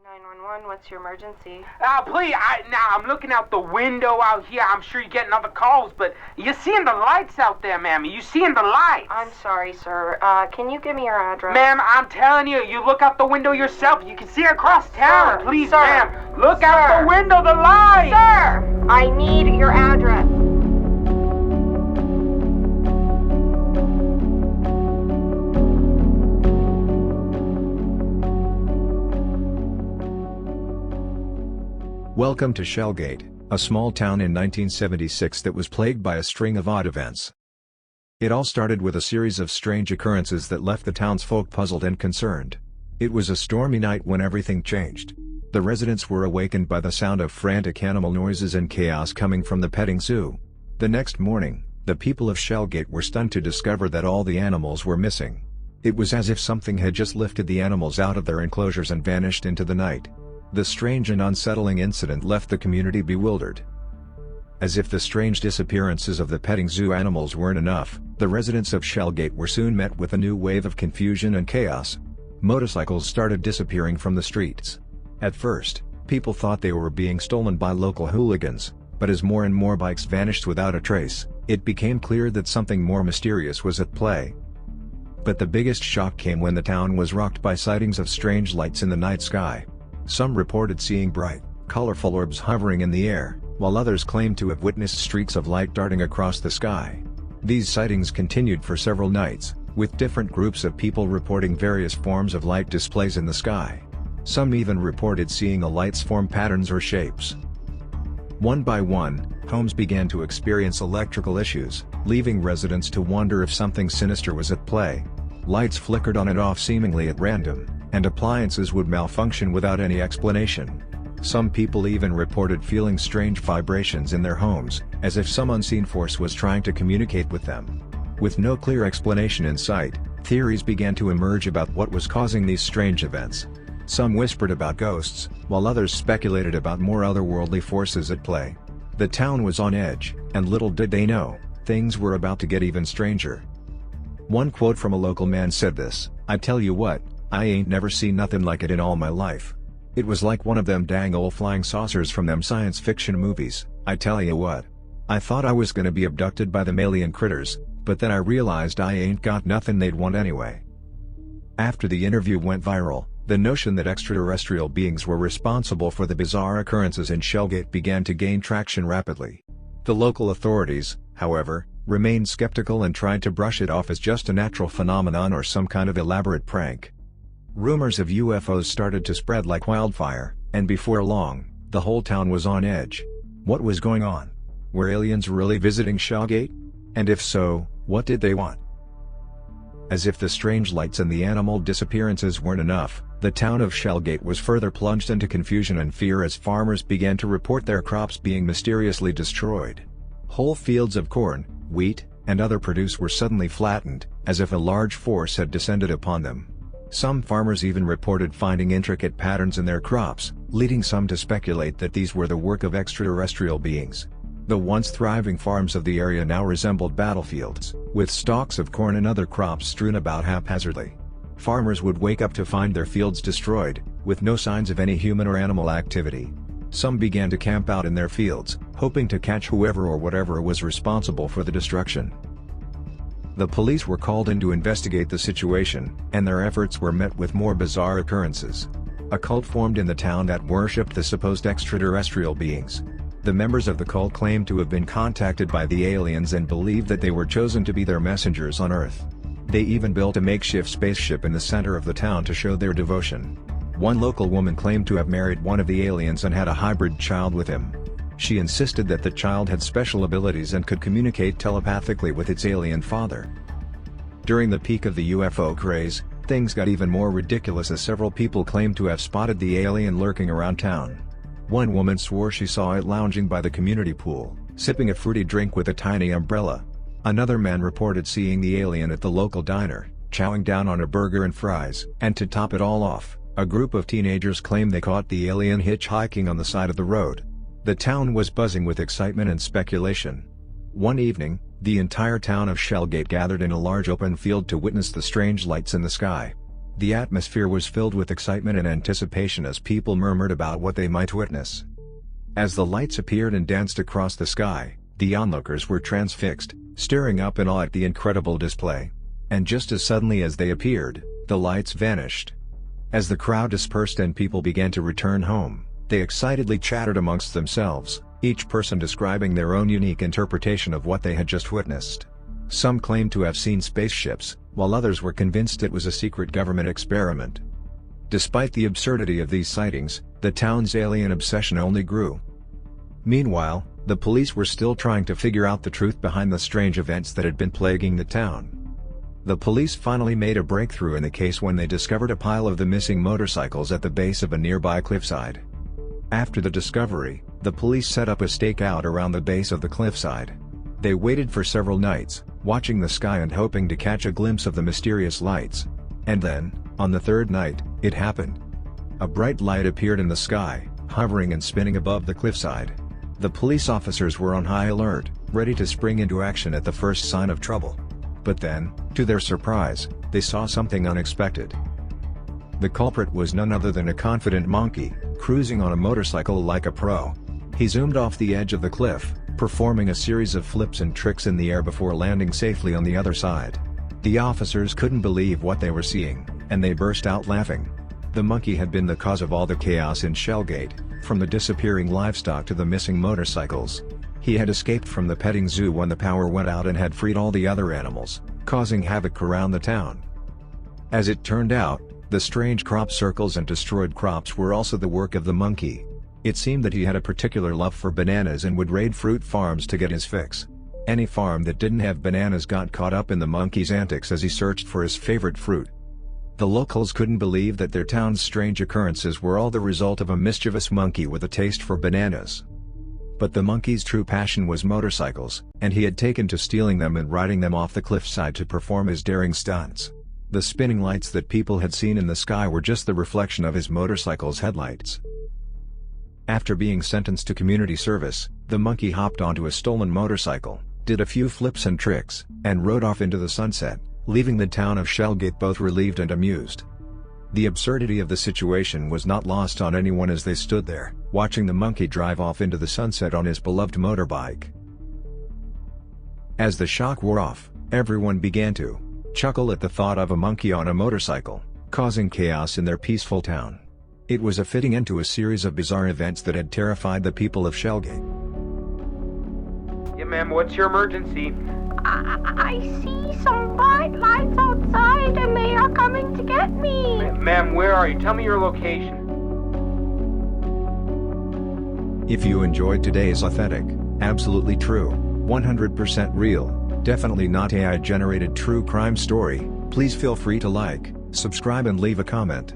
911, what's your emergency? Please, I'm looking out the window out here. I'm sure you're getting other calls, but you're seeing the lights out there, ma'am. You seeing the lights? I'm sorry, sir. Can you give me your address? Ma'am, I'm telling you, you look out the window yourself. You can see across town. Sir, Please, sir, ma'am, look out the window, the lights! Sir, I need your address. Welcome to Shelgate, a small town in 1976 that was plagued by a string of odd events. It all started with a series of strange occurrences that left the townsfolk puzzled and concerned. It was a stormy night when everything changed. The residents were awakened by the sound of frantic animal noises and chaos coming from the petting zoo. The next morning, the people of Shelgate were stunned to discover that all the animals were missing. It was as if something had just lifted the animals out of their enclosures and vanished into the night. The strange and unsettling incident left the community bewildered. As if the strange disappearances of the petting zoo animals weren't enough, the residents of Shelgate were soon met with a new wave of confusion and chaos. Motorcycles started disappearing from the streets. At first, people thought they were being stolen by local hooligans, but as more and more bikes vanished without a trace, it became clear that something more mysterious was at play. But the biggest shock came when the town was rocked by sightings of strange lights in the night sky. Some reported seeing bright, colorful orbs hovering in the air, while others claimed to have witnessed streaks of light darting across the sky. These sightings continued for several nights, with different groups of people reporting various forms of light displays in the sky. Some even reported seeing the lights form patterns or shapes. One by one, homes began to experience electrical issues, leaving residents to wonder if something sinister was at play. Lights flickered on and off seemingly at random, and appliances would malfunction without any explanation. Some people even reported feeling strange vibrations in their homes, as if some unseen force was trying to communicate with them. With no clear explanation in sight, theories began to emerge about what was causing these strange events. Some whispered about ghosts, while others speculated about more otherworldly forces at play. The town was on edge, and little did they know, things were about to get even stranger. One quote from a local man said this: "I tell you what, I ain't never seen nothing like it in all my life. It was like one of them dang old flying saucers from them science fiction movies, I tell you what. I thought I was gonna be abducted by them alien critters, but then I realized I ain't got nothing they'd want anyway." After the interview went viral, the notion that extraterrestrial beings were responsible for the bizarre occurrences in Shelgate began to gain traction rapidly. The local authorities, however, remained skeptical and tried to brush it off as just a natural phenomenon or some kind of elaborate prank. Rumors of UFOs started to spread like wildfire, and before long, the whole town was on edge. What was going on? Were aliens really visiting Shelgate? And if so, what did they want? As if the strange lights and the animal disappearances weren't enough, the town of Shelgate was further plunged into confusion and fear as farmers began to report their crops being mysteriously destroyed. Whole fields of corn, wheat, and other produce were suddenly flattened, as if a large force had descended upon them. Some farmers even reported finding intricate patterns in their crops, leading some to speculate that these were the work of extraterrestrial beings. The once thriving farms of the area now resembled battlefields, with stalks of corn and other crops strewn about haphazardly. Farmers would wake up to find their fields destroyed, with no signs of any human or animal activity. Some began to camp out in their fields, hoping to catch whoever or whatever was responsible for the destruction. The police were called in to investigate the situation, and their efforts were met with more bizarre occurrences. A cult formed in the town that worshipped the supposed extraterrestrial beings. The members of the cult claimed to have been contacted by the aliens and believed that they were chosen to be their messengers on Earth. They even built a makeshift spaceship in the center of the town to show their devotion. One local woman claimed to have married one of the aliens and had a hybrid child with him. She insisted that the child had special abilities and could communicate telepathically with its alien father. During the peak of the UFO craze, things got even more ridiculous as several people claimed to have spotted the alien lurking around town. One woman swore she saw it lounging by the community pool, sipping a fruity drink with a tiny umbrella. Another man reported seeing the alien at the local diner, chowing down on a burger and fries. And to top it all off, a group of teenagers claimed they caught the alien hitchhiking on the side of the road. The town was buzzing with excitement and speculation. One evening, the entire town of Shelgate gathered in a large open field to witness the strange lights in the sky. The atmosphere was filled with excitement and anticipation as people murmured about what they might witness. As the lights appeared and danced across the sky, the onlookers were transfixed, staring up in awe at the incredible display. And just as suddenly as they appeared, the lights vanished. As the crowd dispersed and people began to return home, they excitedly chattered amongst themselves, each person describing their own unique interpretation of what they had just witnessed. Some claimed to have seen spaceships, while others were convinced it was a secret government experiment. Despite the absurdity of these sightings, the town's alien obsession only grew. Meanwhile, the police were still trying to figure out the truth behind the strange events that had been plaguing the town. The police finally made a breakthrough in the case when they discovered a pile of the missing motorcycles at the base of a nearby cliffside. After the discovery, the police set up a stakeout around the base of the cliffside. They waited for several nights, watching the sky and hoping to catch a glimpse of the mysterious lights. And then, on the third night, it happened. A bright light appeared in the sky, hovering and spinning above the cliffside. The police officers were on high alert, ready to spring into action at the first sign of trouble. But then, to their surprise, they saw something unexpected. The culprit was none other than a confident monkey, cruising on a motorcycle like a pro. He zoomed off the edge of the cliff, performing a series of flips and tricks in the air before landing safely on the other side. The officers couldn't believe what they were seeing, and they burst out laughing. The monkey had been the cause of all the chaos in Shelgate, from the disappearing livestock to the missing motorcycles. He had escaped from the petting zoo when the power went out and had freed all the other animals, causing havoc around the town. As it turned out, the strange crop circles and destroyed crops were also the work of the monkey. It seemed that he had a particular love for bananas and would raid fruit farms to get his fix. Any farm that didn't have bananas got caught up in the monkey's antics as he searched for his favorite fruit. The locals couldn't believe that their town's strange occurrences were all the result of a mischievous monkey with a taste for bananas. But the monkey's true passion was motorcycles, and he had taken to stealing them and riding them off the cliffside to perform his daring stunts. The spinning lights that people had seen in the sky were just the reflection of his motorcycle's headlights. After being sentenced to community service, the monkey hopped onto a stolen motorcycle, did a few flips and tricks, and rode off into the sunset, leaving the town of Shelgate both relieved and amused. The absurdity of the situation was not lost on anyone as they stood there, watching the monkey drive off into the sunset on his beloved motorbike. As the shock wore off, everyone began to chuckle at the thought of a monkey on a motorcycle, causing chaos in their peaceful town. It was a fitting end to a series of bizarre events that had terrified the people of Shelgate. Yeah, ma'am, what's your emergency? I see some bright lights outside and they are coming to get me. Ma'am, where are you? Tell me your location. If you enjoyed today's authentic, absolutely true, 100% real, definitely not AI-generated true crime story, please feel free to like, subscribe and leave a comment.